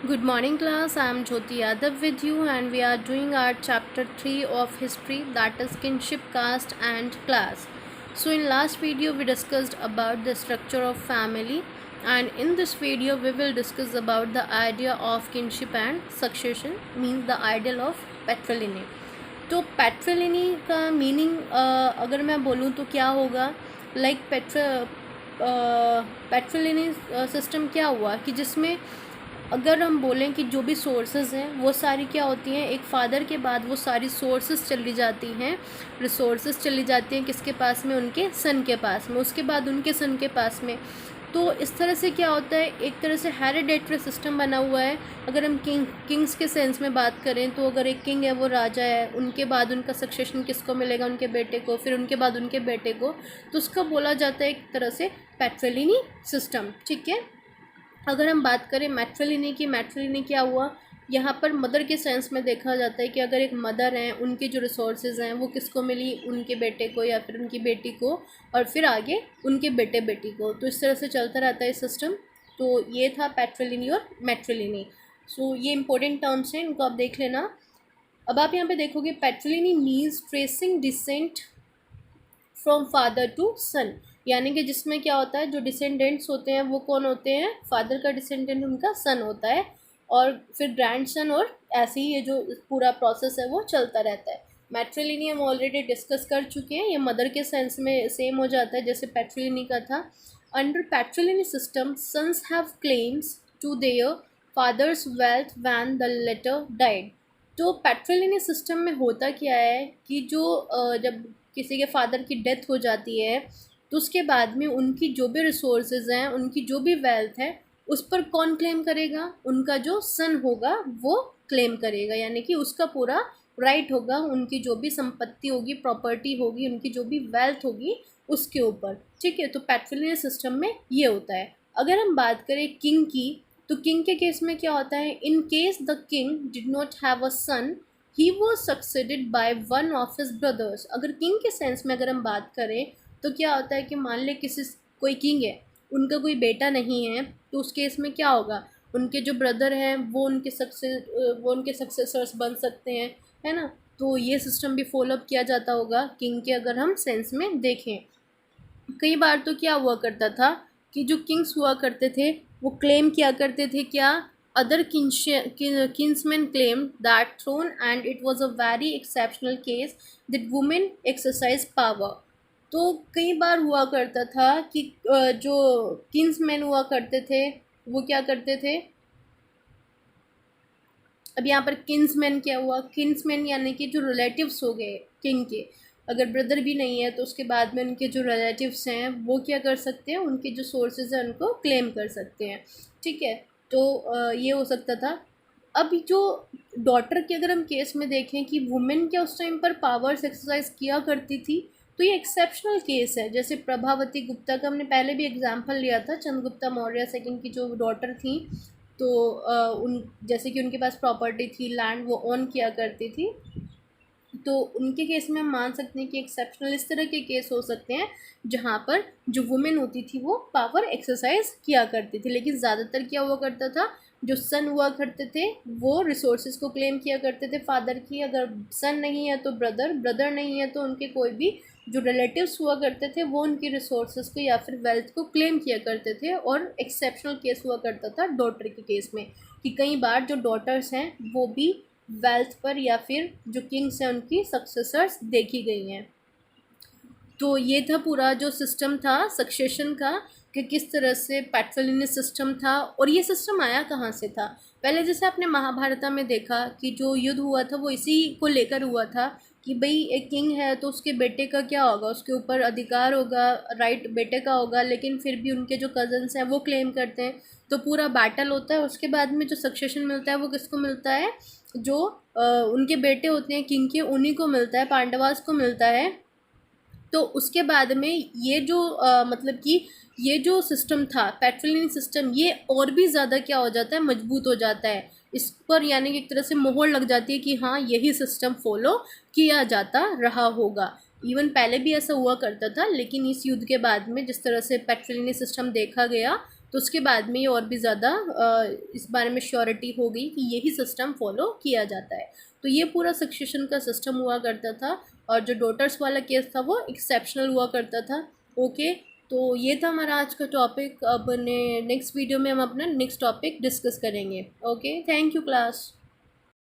Good morning class, I am Jyoti Yadav with you and we are doing our chapter 3 of history, that is kinship, caste and class. So in last video we discussed about the structure of family, and in this video we will discuss about the idea of kinship and succession, means the ideal of patrilineal. तो पैट्रिलिनी का meaning अगर मैं बोलूँ तो क्या होगा, like पैट्रिलिनी system क्या हुआ कि जिसमें अगर हम बोलें कि जो भी सोर्सेज हैं वो सारी क्या होती हैं, एक फ़ादर के बाद वो सारी सोर्सेज चली जाती हैं, रिसोर्सेज चली जाती हैं किसके पास में, उनके सन के पास में, उसके बाद उनके सन के पास में। तो इस तरह से क्या होता है, एक तरह से हेरिडेटरी सिस्टम बना हुआ है। अगर हम किंग्स के सेंस में बात करें तो अगर एक किंग है वो राजा है, उनके बाद उनका सक्सेशन किसको मिलेगा, उनके बेटे को, फिर उनके बाद उनके बेटे को, तो उसका बोला जाता है एक तरह से पैट्रिलिनी सिस्टम। ठीक है, अगर हम बात करें मैट्रिलिनी की, मैट्रिलिनी क्या हुआ, यहाँ पर मदर के सेंस में देखा जाता है कि अगर एक मदर हैं, उनके जो रिसोर्सेज हैं वो किसको मिली, उनके बेटे को या फिर उनकी बेटी को, और फिर आगे उनके बेटे बेटी को। तो इस तरह से चलता रहता है सिस्टम। तो ये था पैट्रिलिनी और मैट्रिलिनी। सो ये इंपॉर्टेंट टर्म्स हैं, इनको आप देख लेना। अब आप यहाँ पे देखोगे patriliny means tracing descent from father to son, यानी कि जिसमें क्या होता है, जो डिसेंडेंट्स होते हैं वो कौन होते हैं, फादर का डिसेंडेंट उनका सन होता है, और फिर ग्रैंड सन, और ऐसे ही ये जो पूरा प्रोसेस है वो चलता रहता है। मैट्रिलिनी हम ऑलरेडी डिस्कस कर चुके हैं, ये मदर के सेंस में सेम हो जाता है जैसे पैट्रिलिनी का था। Under patriliny system sons have claims to their fathers wealth when the latter died. तो पैट्रिलिनी सिस्टम में होता क्या है कि जो जब किसी के फादर की डेथ हो जाती है तो उसके बाद में उनकी जो भी रिसोर्सेज हैं, उनकी जो भी वेल्थ है, उस पर कौन क्लेम करेगा, उनका जो सन होगा वो क्लेम करेगा, यानी कि उसका पूरा राइट होगा, उनकी जो भी संपत्ति होगी, प्रॉपर्टी होगी, उनकी जो भी वेल्थ होगी उसके ऊपर। ठीक है, तो पैट्रिलिनियल सिस्टम में ये होता है। अगर हम बात करें किंग की, तो किंग के केस में क्या होता है, in case the king did not have a son he was succeeded by one of his brothers. अगर किंग के सेंस में अगर हम बात करें तो क्या होता है कि मान ले किसी कोई किंग है, उनका कोई बेटा नहीं है, तो उस केस में क्या होगा, उनके जो ब्रदर हैं वो उनके सक्सेसर्स बन सकते हैं, है ना। तो ये सिस्टम भी फॉलोअप किया जाता होगा किंग के अगर हम सेंस में देखें। कई बार तो क्या हुआ करता था कि जो किंग्स हुआ करते थे वो क्लेम किया करते थे क्या, other kingsman claim that throne and it was a very exceptional case that women exercise power. तो कई बार हुआ करता था कि जो किंग्समैन हुआ करते थे वो क्या करते थे, अब यहाँ पर किंग्समैन क्या हुआ, किंग्समैन यानी कि जो रिलेटिव्स हो गए किंग के, अगर ब्रदर भी नहीं है तो उसके बाद में उनके जो रिलेटिव्स हैं वो क्या कर सकते हैं, उनके जो सोर्सेज हैं उनको क्लेम कर सकते हैं। ठीक है, तो ये हो सकता था। अब जो डॉटर के अगर हम केस में देखें कि वुमेन क्या उस टाइम पर पावर्स एक्सरसाइज किया करती थी, तो ये एक्सेप्शनल केस है। जैसे प्रभावती गुप्ता का हमने पहले भी एग्जाम्पल लिया था, चंद्रगुप्ता मौर्य सेकंड की जो डॉटर थी, तो उन जैसे कि उनके पास प्रॉपर्टी थी, लैंड वो ओन किया करती थी, तो उनके केस में हम मान सकते हैं कि एक्सेप्शनल इस तरह के केस हो सकते हैं जहाँ पर जो वुमेन होती थी वो पावर एक्सरसाइज किया करती थी। लेकिन ज़्यादातर क्या हुआ करता था, जो सन हुआ करते थे वो रिसोर्सेज को क्लेम किया करते थे फादर की, अगर सन नहीं है तो ब्रदर, ब्रदर नहीं है तो उनके कोई भी जो रिलेटिव्स हुआ करते थे वो उनकी रिसोर्सेज को या फिर वेल्थ को क्लेम किया करते थे। और एक्सेप्शनल केस हुआ करता था डॉटर के केस में कि कई बार जो डॉटर्स हैं वो भी वेल्थ पर या फिर जो किंग्स हैं उनकी सक्सेसर्स देखी गई हैं। तो ये था पूरा जो सिस्टम था सक्सेशन का, कि किस तरह से पैट्रिलिनियल सिस्टम था। और ये सिस्टम आया कहाँ से था, पहले जैसे आपने महाभारत में देखा कि जो युद्ध हुआ था वो इसी को लेकर हुआ था कि भाई एक किंग है तो उसके बेटे का क्या होगा, उसके ऊपर अधिकार होगा, राइट बेटे का होगा, लेकिन फिर भी उनके जो कजन्स हैं वो क्लेम करते हैं। तो पूरा बैटल होता है, उसके बाद में जो सक्सेशन मिलता है वो किसको मिलता है, जो उनके बेटे होते हैं किंग के, उन्हीं को मिलता है, पांडवास को मिलता है। तो उसके बाद में ये जो मतलब कि ये जो सिस्टम था पैट्रिलिनियल सिस्टम, ये और भी ज़्यादा क्या हो जाता है, मजबूत हो जाता है इस पर, यानी कि एक तरह से मोहर लग जाती है कि हाँ यही सिस्टम फॉलो किया जाता रहा होगा। इवन पहले भी ऐसा हुआ करता था, लेकिन इस युद्ध के बाद में जिस तरह से पैट्रिलिनियल सिस्टम देखा गया तो उसके बाद में ये और भी ज़्यादा इस बारे में श्योरिटी हो गई कि यही सिस्टम फॉलो किया जाता है। तो ये पूरा सक्सेशन का सिस्टम हुआ करता था, और जो डॉटर्स वाला केस था वो एक्सेप्शनल हुआ करता था। ओके, तो ये था हमारा आज का टॉपिक। अब नेक्स्ट वीडियो में हम अपना नेक्स्ट टॉपिक डिस्कस करेंगे। Okay, thank you class.